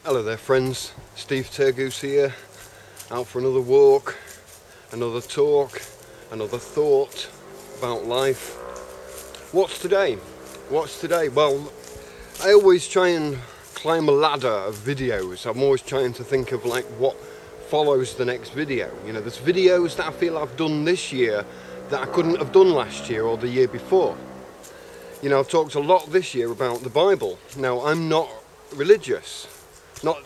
Hello there friends, Steve Turgoose here, out for another walk, another talk, another thought about life. What's today? Well, I always try and climb a ladder of videos. I'm always trying to think of like what follows the next video. You know, there's videos that I feel I've done this year that I couldn't have done last year or the year before. You know, I've talked a lot this year about the Bible. Now, I'm not religious.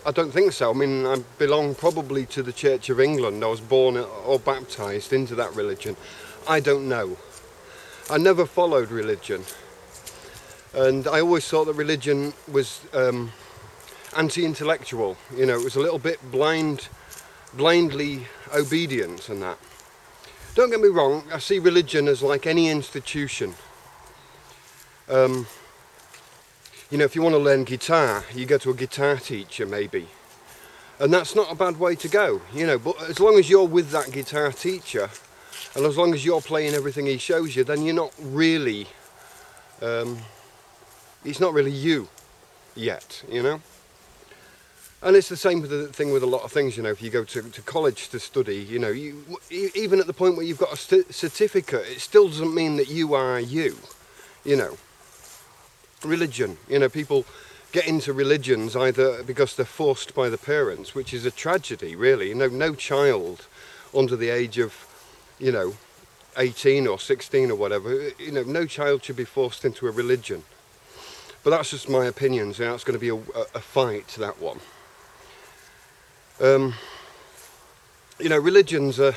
I don't think so. I mean, I belong probably to the Church of England. I was born or baptised into that religion. I don't know. I never followed religion. And I always thought that religion was anti-intellectual. You know, it was a little bit blindly obedient and that. Don't get me wrong, I see religion as like any institution. You know, if you want to learn guitar, you go to a guitar teacher maybe. And that's not a bad way to go, you know, but as long as you're with that guitar teacher, and as long as you're playing everything he shows you, then you're not really, it's not really you yet, you know. And it's the same thing with a lot of things, you know, if you go to college to study, you know, even at the point where you've got a certificate, it still doesn't mean that you are you, you know. Religion, you know, people get into religions either because they're forced by the parents, which is a tragedy really. You know, no child under the age of, you know, 18 or 16 or whatever, you know, no child should be forced into a religion. But that's just my opinions, you know, it's going to be a fight, that one. You know, religions are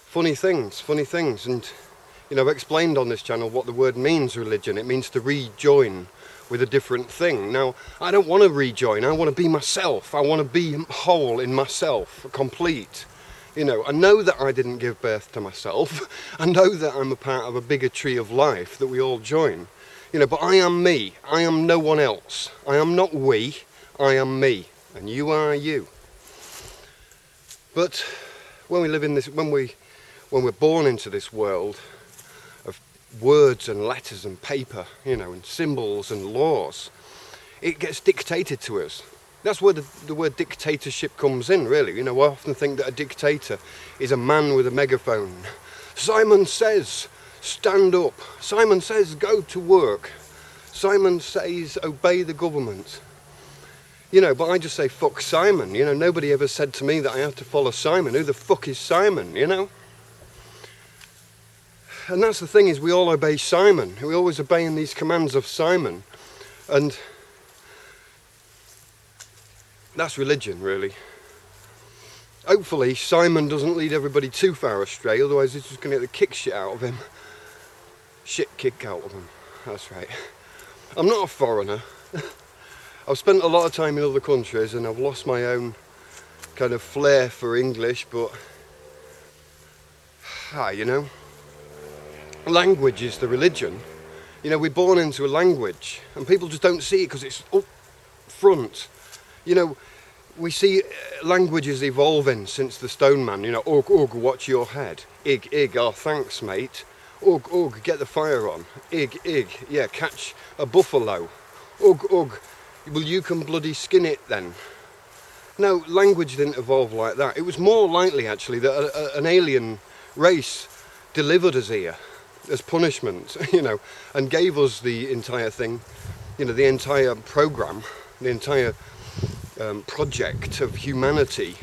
funny things, and you know, I've explained on this channel what the word means, religion. It means to rejoin with a different thing. Now, I don't want to rejoin. I want to be myself. I want to be whole in myself, complete. You know, I know that I didn't give birth to myself. I know that I'm a part of a bigger tree of life that we all join. You know, but I am me. I am no one else. I am not we. I am me. And you are you. But when we live in this, when we're born into this world of words and letters and paper, you know, and symbols and laws, it gets dictated to us. That's where the word dictatorship comes in, really. You know, I often think that a dictator is a man with a megaphone. Simon says, stand up. Simon says, go to work. Simon says, obey the government. You know, but I just say, fuck Simon. You know, nobody ever said to me that I have to follow Simon. Who the fuck is Simon, you know? And that's the thing, is we all obey Simon. We always obeying these commands of Simon. And that's religion, really. Hopefully, Simon doesn't lead everybody too far astray, otherwise he's just going to get the kick shit out of him. Shit kick out of him. That's right. I'm not a foreigner. I've spent a lot of time in other countries and I've lost my own kind of flair for English, but you know, language is the religion. You know, we're born into a language and people just don't see it because it's up front. You know, we see languages evolving since the stone man. You know, ugh, ugh, watch your head. Ig, ig, oh thanks mate. Ugh, ugh, get the fire on. Ig, ig, yeah, catch a buffalo. Ugh, ugh, well you can bloody skin it then. No, language didn't evolve like that. It was more likely actually that an alien race delivered us here as punishment, you know, and gave us the entire thing, you know, the entire program, the entire project of humanity.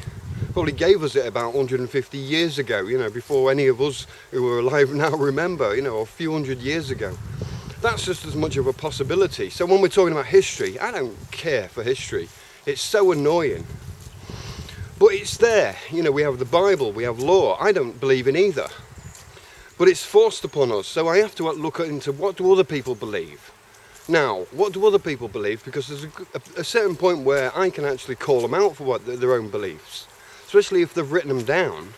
Probably gave us it about 150 years ago, you know, before any of us who are alive now remember, you know, a few hundred years ago. That's just as much of a possibility. So when we're talking about history, I don't care for history. It's so annoying. But it's there. You know, we have the Bible, we have law. I don't believe in either. But it's forced upon us. So I have to look into what do other people believe. Now, what do other people believe? Because there's a certain point where I can actually call them out for what their own beliefs. Especially if they've written them down.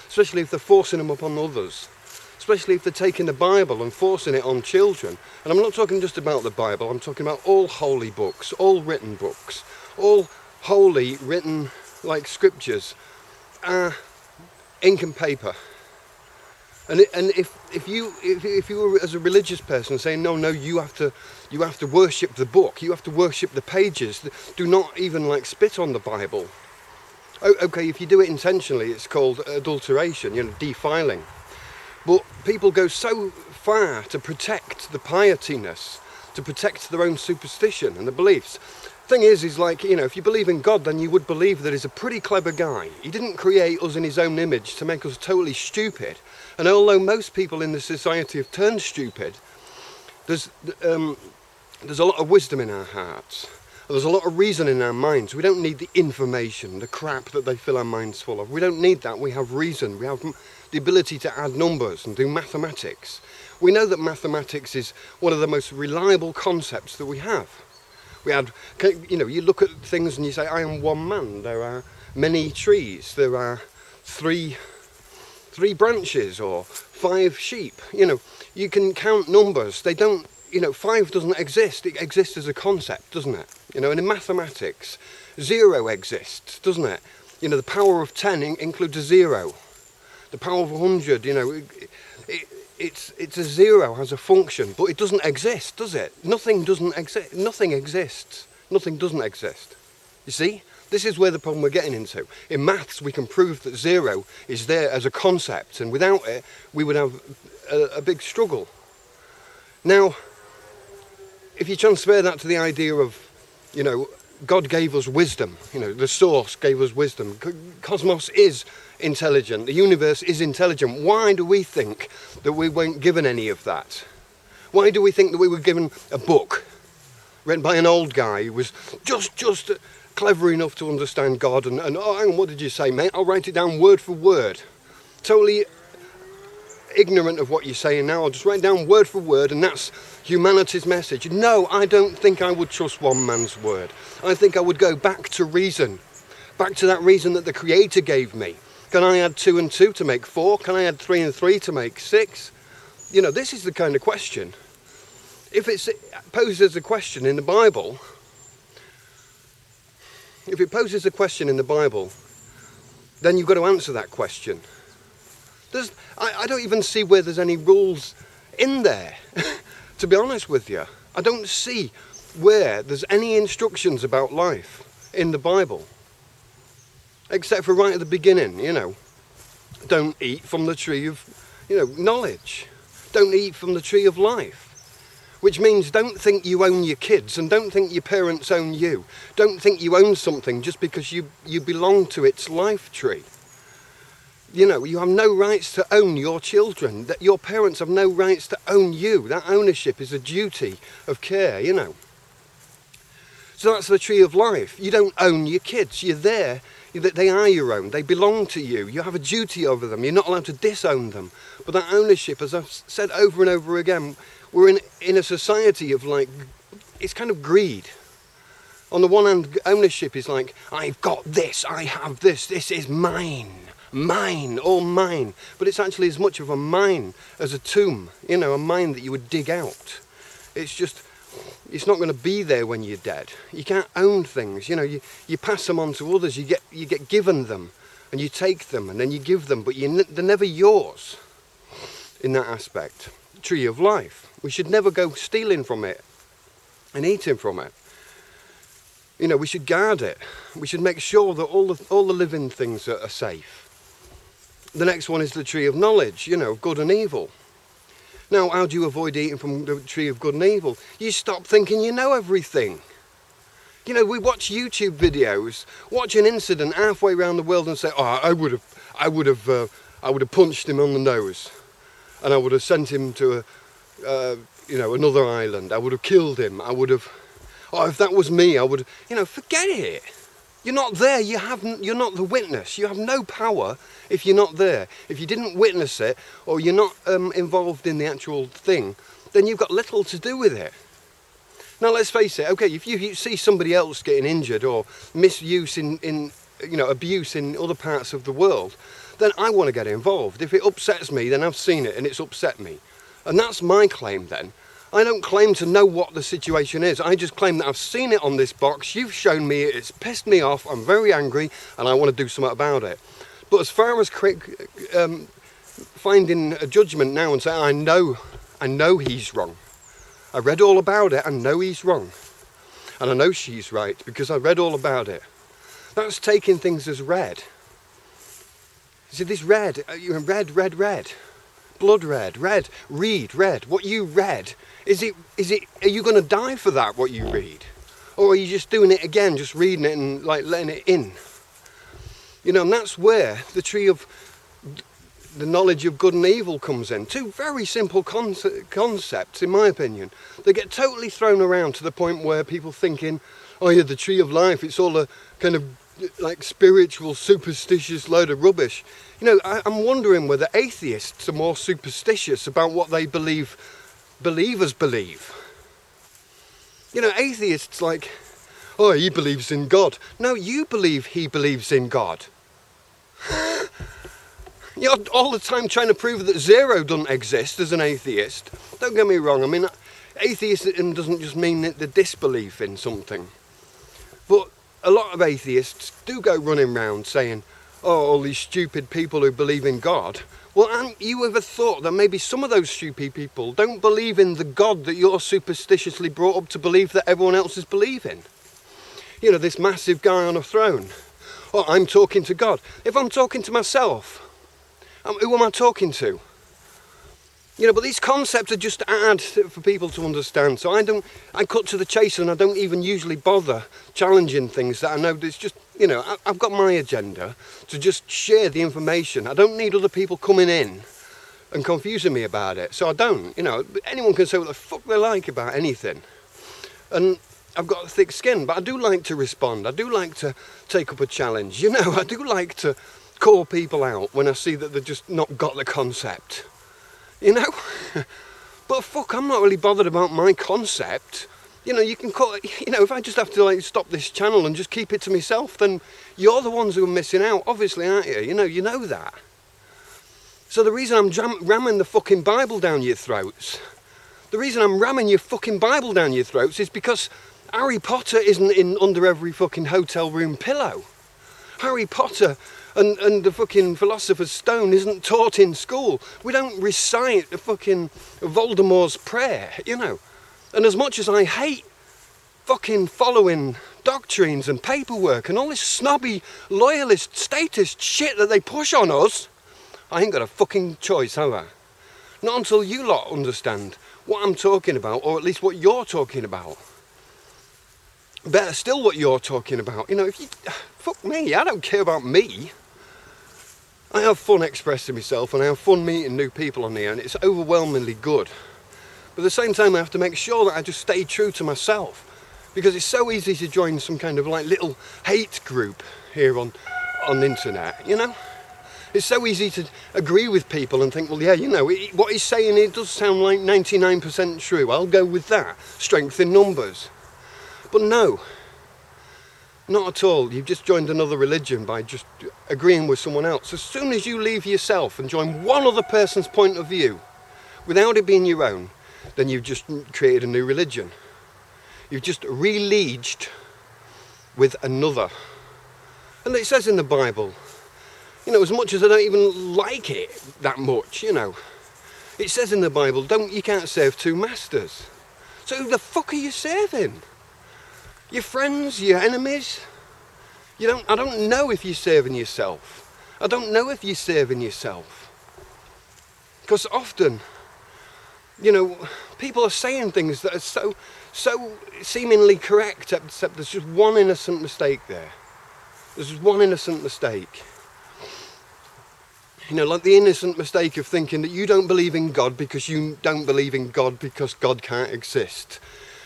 Especially if they're forcing them upon others. Especially if they're taking the Bible and forcing it on children. And I'm not talking just about the Bible, I'm talking about all holy books, all written books, all holy written like scriptures, ink and paper. And if you were as a religious person saying no, you have to worship the book, you have to worship the pages, do not even like spit on the Bible. Okay, if you do it intentionally, it's called adulteration, defiling. But people go so far to protect the pietyness, to protect their own superstition and the beliefs. Thing is like, if you believe in God, then you would believe that he's a pretty clever guy. He didn't create us in his own image to make us totally stupid. And although most people in the society have turned stupid, there's a lot of wisdom in our hearts. There's a lot of reason in our minds. We don't need the information, the crap that they fill our minds full of. We don't need that. We have reason. We have the ability to add numbers and do mathematics. We know that mathematics is one of the most reliable concepts that we have. You look at things and you say, I am one man. There are many trees. There are three branches or 5 sheep. You can count numbers. They don't, 5 doesn't exist. It exists as a concept, doesn't it? And in mathematics, 0 exists, doesn't it? The power of 10 includes a 0. The power of 100, it's a 0, has a function, but it doesn't exist, does it? Nothing doesn't exist. Nothing exists. Nothing doesn't exist. You see? This is where the problem we're getting into. In maths, we can prove that 0 is there as a concept, and without it, we would have a big struggle. Now, if you transfer that to the idea of, God gave us wisdom, the source gave us wisdom. Cosmos is intelligent, the universe is intelligent. Why do we think that we weren't given any of that? Why do we think that we were given a book written by an old guy who was just clever enough to understand God and oh, hang on, what did you say, mate? I'll write it down word for word. Totally ignorant of what you're saying now. I'll just write down word for word, and that's humanity's message. No, I don't think I would trust one man's word. I think I would go back to reason, back to that reason that the Creator gave me. Can I add 2 and 2 to make 4? Can I add 3 and 3 to make 6? This is the kind of question. If it poses a question in the Bible, then you've got to answer that question. I don't even see where there's any rules in there, to be honest with you. I don't see where there's any instructions about life in the Bible. Except for right at the beginning, Don't eat from the tree of, knowledge. Don't eat from the tree of life. Which means don't think you own your kids, and don't think your parents own you. Don't think you own something just because you belong to its life tree. You have no rights to own your children. That your parents have no rights to own you. That ownership is a duty of care, So that's the tree of life. You don't own your kids. You're there. They are your own. They belong to you. You have a duty over them. You're not allowed to disown them. But that ownership, as I've said over and over again, we're in a society of it's kind of greed. On the one hand, ownership is like, I've got this, I have this is mine. Mine, all mine. But it's actually as much of a mine as a tomb, a mine that you would dig out. It's not going to be there when you're dead. You can't own things, you pass them on to others, you get given them, and you take them, and then you give them, but they're never yours in that aspect. Tree of life. We should never go stealing from it and eating from it. We should guard it. We should make sure that all the living things are safe. The next one is the tree of knowledge, good and evil. Now, how do you avoid eating from the tree of good and evil? You stop thinking you know everything. We watch YouTube videos, watch an incident halfway around the world and say, oh, I would have punched him on the nose, and I would have sent him to another island. I would have killed him. If that was me, I would, forget it. You're not there. You're not the witness. You have no power if you're not there. If you didn't witness it, or you're not involved in the actual thing, then you've got little to do with it. Now, let's face it. Okay, if you see somebody else getting injured or misuse in abuse in other parts of the world, then I want to get involved. If it upsets me, then I've seen it and it's upset me. And that's my claim then. I don't claim to know what the situation is. I just claim that I've seen it on this box. You've shown me it. It's pissed me off. I'm very angry and I want to do something about it. But as far as finding a judgment now and saying, I know he's wrong. I read all about it, I know he's wrong. And I know she's right because I read all about it. That's taking things as read. You see, this red, red. Blood red, read. What you read, are you going to die for that, what you read? Or are you just doing it again, just reading it and like letting it in? You know, and that's where the tree of the knowledge of good and evil comes in. Two very simple concepts, in my opinion. They get totally thrown around to the point where people thinking, oh yeah, the tree of life, it's all a kind of like spiritual, superstitious load of rubbish. You know, I'm wondering whether atheists are more superstitious about what they believe believers believe. You know, atheists like, oh, he believes in God. No, you believe he believes in God. You're all the time trying to prove that zero doesn't exist as an atheist. Don't get me wrong, I mean, atheism doesn't just mean the disbelief in something. But a lot of atheists do go running around saying, oh, all these stupid people who believe in God. Well, haven't you ever thought that maybe some of those stupid people don't believe in the God that you're superstitiously brought up to believe that everyone else is believing? You know, this massive guy on a throne. Oh, I'm talking to God. If I'm talking to myself, who am I talking to? You know, but these concepts are just to add for people to understand. So I cut to the chase and I don't even usually bother challenging things that I know there's just, you know, I've got my agenda to just share the information. I don't need other people coming in and confusing me about it. So I don't, you know, anyone can say what the fuck they like about anything. And I've got a thick skin, but I do like to respond. I do like to take up a challenge. You know, I do like to call people out when I see that they've just not got the concept. You know, but fuck, I'm not really bothered about my concept. You know, you can call it, you know, if I just have to like stop this channel and just keep it to myself, then you're the ones who are missing out, obviously, aren't you? You know that. So the reason I'm ramming the fucking Bible down your throats, the reason I'm ramming your fucking Bible down your throats is because Harry Potter isn't in under every fucking hotel room pillow. Harry Potter and the fucking Philosopher's Stone isn't taught in school. We don't recite the fucking Voldemort's prayer, you know. And as much as I hate fucking following doctrines and paperwork and all this snobby, loyalist, statist shit that they push on us, I ain't got a fucking choice, have I? Not until you lot understand what I'm talking about, or at least what you're talking about. Better still what you're talking about. You know, if you... Fuck me, I don't care about me. I have fun expressing myself and I have fun meeting new people on here and it's overwhelmingly good. But at the same time I have to make sure that I just stay true to myself. Because it's so easy to join some kind of like little hate group here on the internet, you know? It's so easy to agree with people and think, well, yeah, you know, what he's saying, it does sound like 99% true. I'll go with that. Strength in numbers. But no, not at all. You've just joined another religion by just agreeing with someone else. As soon as you leave yourself and join one other person's point of view, without it being your own, then you've just created a new religion. You've just re-lieged with another. And it says in the Bible, you know, as much as I don't even like it that much, you know, it says in the Bible, you can't serve two masters. So who the fuck are you serving? Your friends, your enemies? I don't know if you're serving yourself. I don't know if you're serving yourself. Because often, you know, people are saying things that are so seemingly correct, except there's just one innocent mistake there. There's just one innocent mistake. You know, like the innocent mistake of thinking that you don't believe in God because you don't believe in God because God can't exist.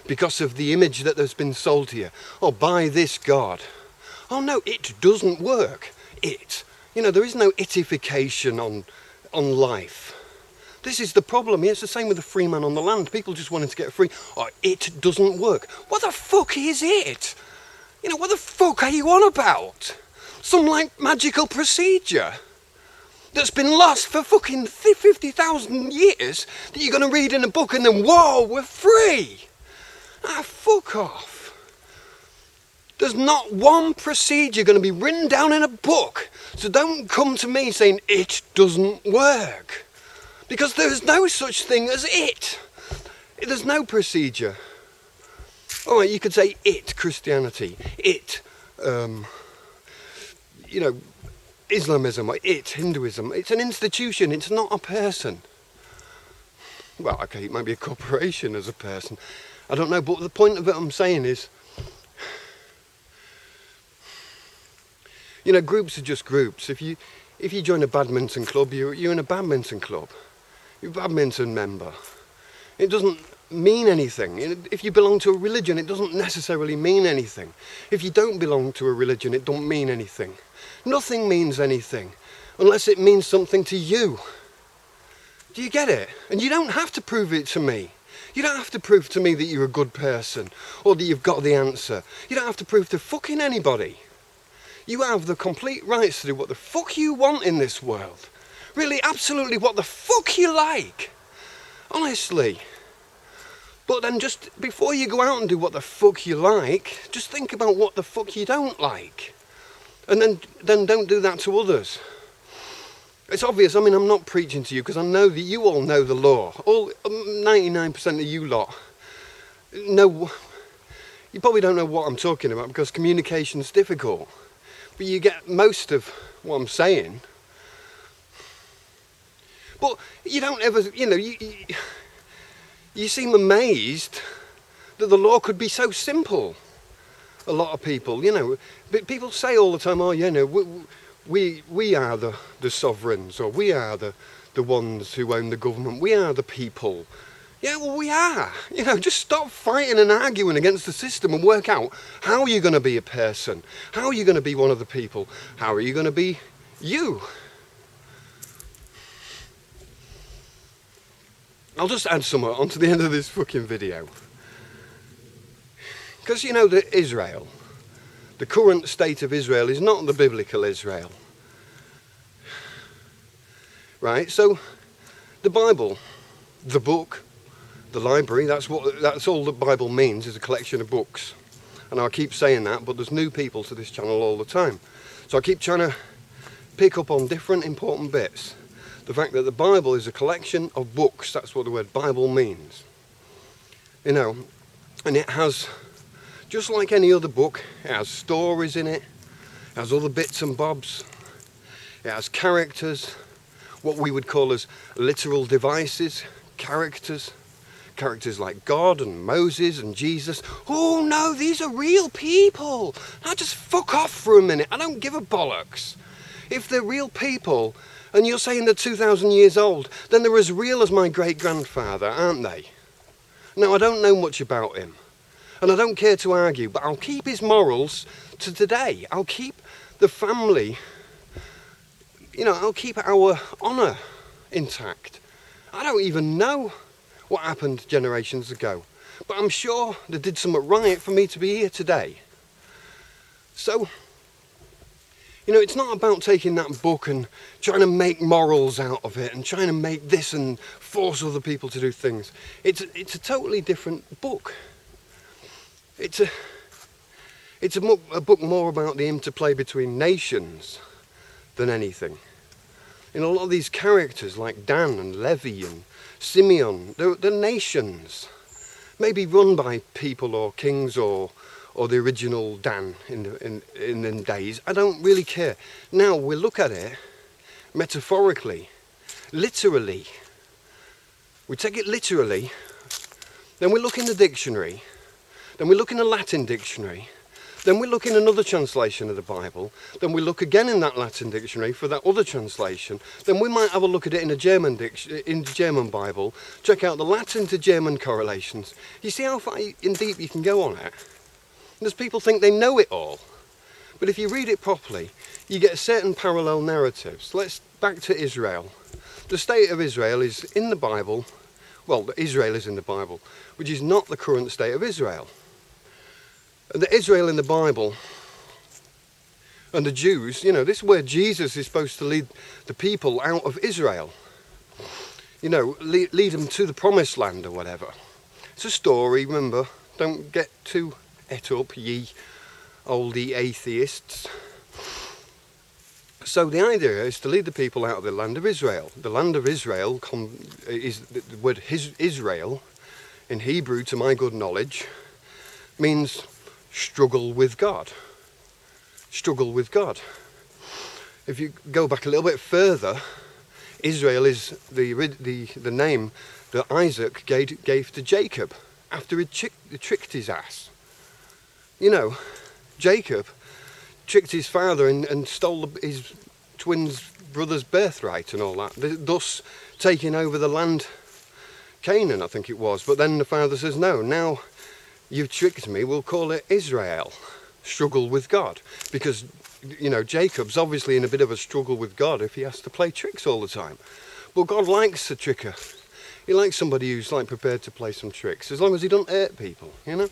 Because of the image that has been sold to you. Oh, buy this God. Oh no, it doesn't work. You know, there is no itification on life. This is the problem. It's the same with the free man on the land. People just wanted to get free. Oh, it doesn't work. What the fuck is it? You know, what the fuck are you on about? Some like magical procedure that's been lost for fucking 50,000 years that you're going to read in a book and then, whoa, we're free. Ah, fuck off. There's not one procedure going to be written down in a book. So don't come to me saying it doesn't work. Because there's no such thing as it. There's no procedure. All right, you could say it, Christianity, it, Islamism, or it, Hinduism. It's an institution, it's not a person. Well, okay, it might be a corporation as a person. I don't know, but the point of it I'm saying is, groups are just groups. If you join a badminton club, you're in a badminton club. You're a badminton member. It doesn't mean anything. If you belong to a religion, it doesn't necessarily mean anything. If you don't belong to a religion, it don't mean anything. Nothing means anything unless it means something to you. Do you get it? And you don't have to prove it to me. You don't have to prove to me that you're a good person or that you've got the answer. You don't have to prove to fucking anybody. You have the complete rights to do what the fuck you want in this world. Really, absolutely what the fuck you like. Honestly. But then just before you go out and do what the fuck you like, just think about what the fuck you don't like. And then don't do that to others. It's obvious, I'm not preaching to you because I know that you all know the law. All 99% of you lot know, you probably don't know what I'm talking about because communication's difficult. But you get most of what I'm saying. But you don't ever, you seem amazed that the law could be so simple. A lot of people, but people say all the time, we are the sovereigns, or we are the ones who own the government, we are the people. Yeah, well, we are. Just stop fighting and arguing against the system and work out how you're going to be a person. How are you going to be one of the people? How are you going to be you? I'll just add some onto the end of this fucking video. Because that Israel, the current state of Israel is not the biblical Israel. Right? So, the Bible, the book, the library, that's all the Bible means, is a collection of books. And I keep saying that, but there's new people to this channel all the time. So I keep trying to pick up on different important bits. The fact that the Bible is a collection of books, that's what the word Bible means. And it has, just like any other book, it has stories in it, it has other bits and bobs, it has characters, what we would call as literal devices, characters like God and Moses and Jesus. Oh no, these are real people. Now just fuck off for a minute, I don't give a bollocks. If they're real people, and you're saying they're 2,000 years old, then they're as real as my great-grandfather, aren't they? Now, I don't know much about him, and I don't care to argue, but I'll keep his morals to today. I'll keep the family, I'll keep our honour intact. I don't even know what happened generations ago, but I'm sure they did something right for me to be here today. So, it's not about taking that book and trying to make morals out of it and trying to make this and force other people to do things. It's a totally different book. It's a book more about the interplay between nations than anything. A lot of these characters like Dan and Levi and Simeon, they're nations. Maybe run by people or kings or the original Dan in the days. I don't really care. Now we look at it metaphorically, literally. We take it literally, then we look in the dictionary, then we look in the Latin dictionary, then we look in another translation of the Bible, then we look again in that Latin dictionary for that other translation, then we might have a look at it in the German Bible, check out the Latin to German correlations. You see how far in deep you can go on it? There's people think they know it all. But if you read it properly, you get certain parallel narratives. Let's back to Israel. The state of Israel is in the Bible. Well, Israel is in the Bible, which is not the current state of Israel. The Israel in the Bible and the Jews, this is where Jesus is supposed to lead the people out of Israel. Lead them to the promised land or whatever. It's a story, remember. Don't get too et up, ye all the atheists. So the idea is to lead the people out of the land of Israel. The land of Israel is the word Israel in Hebrew, to my good knowledge, means struggle with God. Struggle with God. If you go back a little bit further, Israel is the name that Isaac gave to Jacob after he tricked his ass. You know, Jacob tricked his father and stole his twin's brother's birthright and all that, thus taking over the land, Canaan I think it was. But then the father says, no, now you've tricked me, we'll call it Israel, struggle with God. Because, you know, Jacob's obviously in a bit of a struggle with God if he has to play tricks all the time. But God likes a tricker. He likes somebody who's like prepared to play some tricks, as long as he don't hurt people, you know.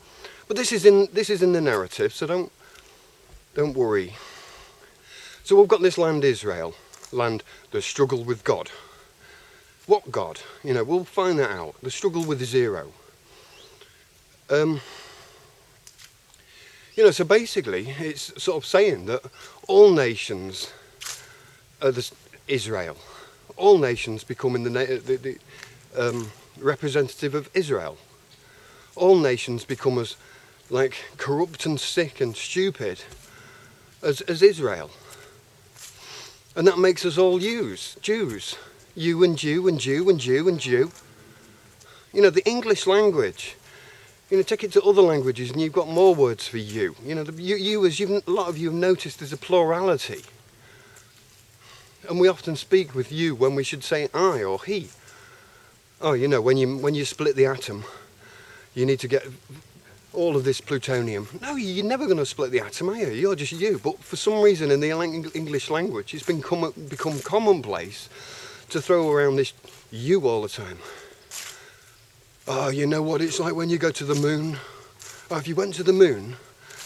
But this is in the narrative, so don't worry. So we've got this land Israel, land the struggle with God. What God? You know, we'll find that out. The struggle with zero. You know, so basically it's sort of saying that all nations are Israel. All nations becoming the representative of Israel. All nations become as like corrupt and sick and stupid as Israel. And that makes us all Jews. You and Jew and Jew and Jew and Jew. You know, the English language, you know, take it to other languages and you've got more words for you. You know, you as a lot of you have noticed, there's a plurality. And we often speak with you when we should say I or he. Oh, you know, when you split the atom, you need to get all of this plutonium. No, you're never going to split the atom, are you? You're just you. But for some reason in the English language, it's become commonplace to throw around this you all the time. Oh, you know what it's like when you go to the moon? Oh, if you went to the moon,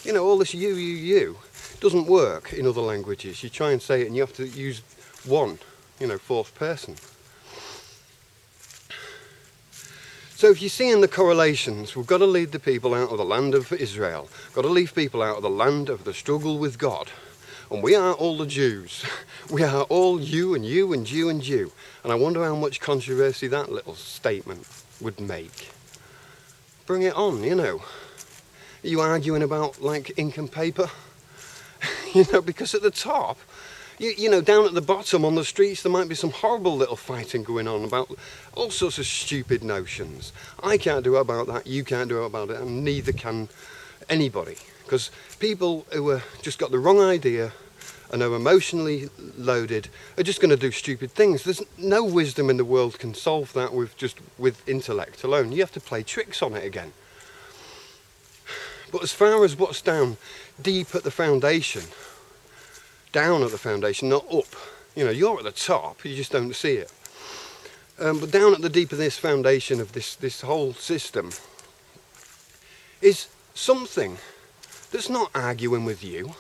you know, all this you doesn't work in other languages. You try and say it and you have to use one, you know, fourth person. So if you're seeing the correlations, we've got to lead the people out of the land of Israel. Got to leave people out of the land of the struggle with God. And we are all the Jews. We are all you and you and Jew and Jew. And I wonder how much controversy that little statement would make. Bring it on, you know. Are you arguing about like ink and paper? You know, because at the top, you know, down at the bottom on the streets, there might be some horrible little fighting going on about all sorts of stupid notions. I can't do about that, you can't do about it, and neither can anybody. Because people who have just got the wrong idea and are emotionally loaded are just going to do stupid things. There's no wisdom in the world can solve that with intellect alone. You have to play tricks on it again. But as far as what's down deep at the foundation, down at the foundation, not up. You know, you're at the top, you just don't see it. But down at the deep of this foundation of this whole system is something that's not arguing with you.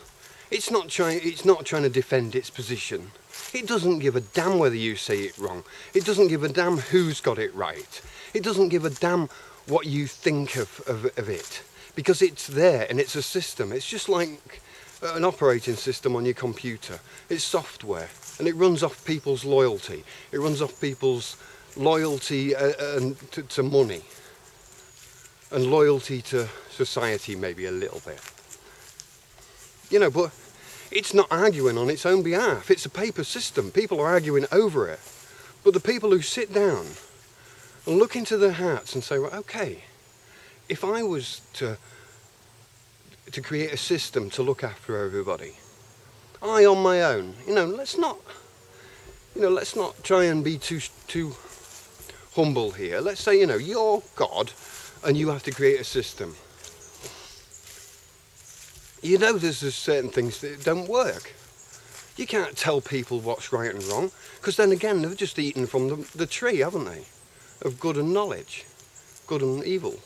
It's not trying to defend its position. It doesn't give a damn whether you say it wrong. It doesn't give a damn who's got it right. It doesn't give a damn what you think of it. Because it's there and it's a system. It's just like an operating system on your computer. It's software and it runs off people's loyalty. It runs off people's loyalty to money and loyalty to society, maybe a little bit. You know, but it's not arguing on its own behalf. It's a paper system. People are arguing over it. But the people who sit down and look into their hearts and say, well, okay, if I was to create a system to look after everybody, I on my own, let's not try and be too humble here. Let's say, you're God and you have to create a system. There's just certain things that don't work. You can't tell people what's right and wrong, because then again, they've just eaten from the tree, haven't they? Of good and knowledge, good and evil.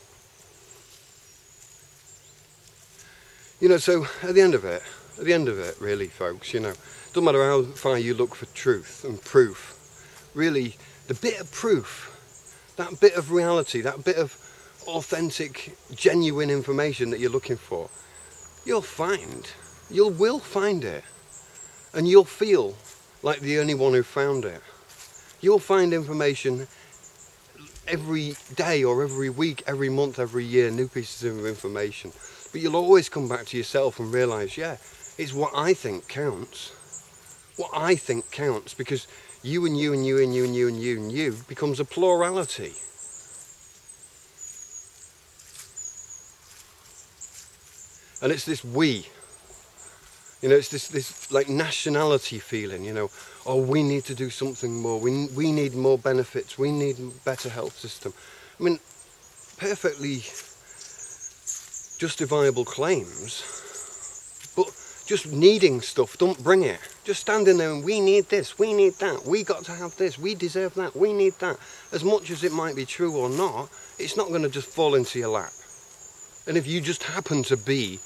So at the end of it, really, folks, doesn't matter how far you look for truth and proof, really, the bit of proof, that bit of reality, that bit of authentic, genuine information that you're looking for, you'll will find it. And you'll feel like the only one who found it. You'll find information every day or every week, every month, every year, new pieces of information. But you'll always come back to yourself and realise, yeah, it's what I think counts. What I think counts, because you and you and you and you and you and you and you becomes a plurality. And it's this we. You know, it's this like nationality feeling, you know, oh, we need to do something more, we need more benefits, we need a better health system. I mean, perfectly justifiable claims, but just needing stuff, don't bring it. Just standing there and we need this, we need that, we got to have this, we deserve that, we need that. As much as it might be true or not, it's not going to just fall into your lap. And if you just happen to be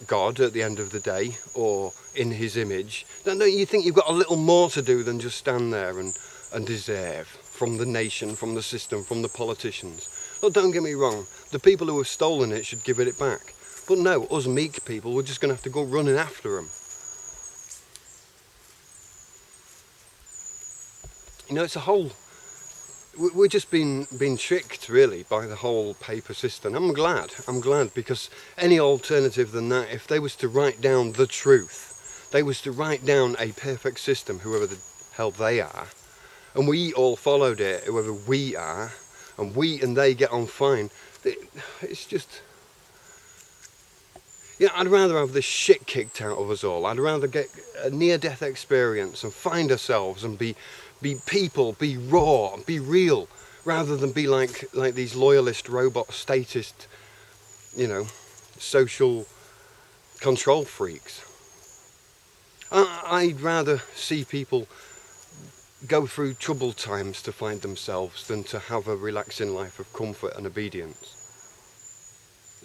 God at the end of the day, or in his image, don't you think you've got a little more to do than just stand there and deserve from the nation, from the system, from the politicians? Look, don't get me wrong, the people who have stolen it should give it back. But no, us meek people, we're just going to have to go running after them. You know, it's a whole... We're just being tricked, really, by the whole paper system. I'm glad, because any alternative than that, if they was to write down the truth, they was to write down a perfect system, whoever the hell they are, and we all followed it, whoever we are, and we and they get on fine, it's just... Yeah, I'd rather have this shit kicked out of us all. I'd rather get a near-death experience and find ourselves and be people, be raw, be real, rather than be like these loyalist, robot, statist, you know, social control freaks. I'd rather see people go through troubled times to find themselves than to have a relaxing life of comfort and obedience.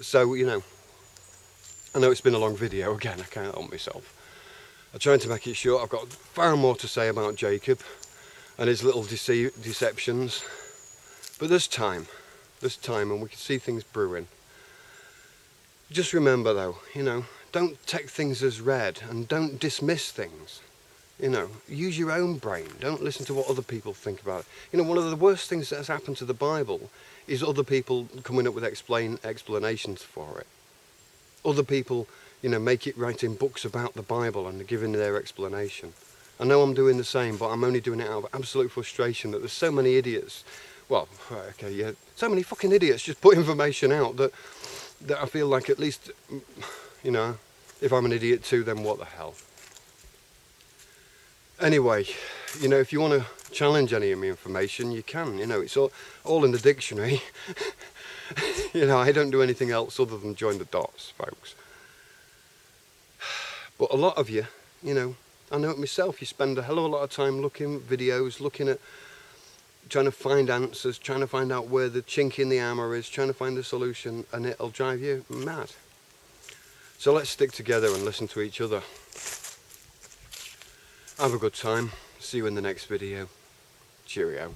So, you know, I know it's been a long video again, I can't help myself. I'm trying to make it short. I've got far more to say about Jacob and his little deceptions. But there's time and we can see things brewing. Just remember though, you know, don't take things as read and don't dismiss things. You know, use your own brain. Don't listen to what other people think about it. You know, one of the worst things that has happened to the Bible is other people coming up with explanations for it. Other people, you know, make it writing books about the Bible and giving their explanation. I know I'm doing the same, but I'm only doing it out of absolute frustration that there's so many idiots. Well, okay, yeah, so many fucking idiots just put information out that I feel like at least, you know, if I'm an idiot too, then what the hell. Anyway, you know, if you want to challenge any of my information, you can. You know, it's all in the dictionary. You know, I don't do anything else other than join the dots, folks. But a lot of you, you know, I know it myself, you spend a hell of a lot of time looking at videos, looking at, trying to find answers, trying to find out where the chink in the armour is, trying to find a solution, and it'll drive you mad. So let's stick together and listen to each other. Have a good time. See you in the next video. Cheerio.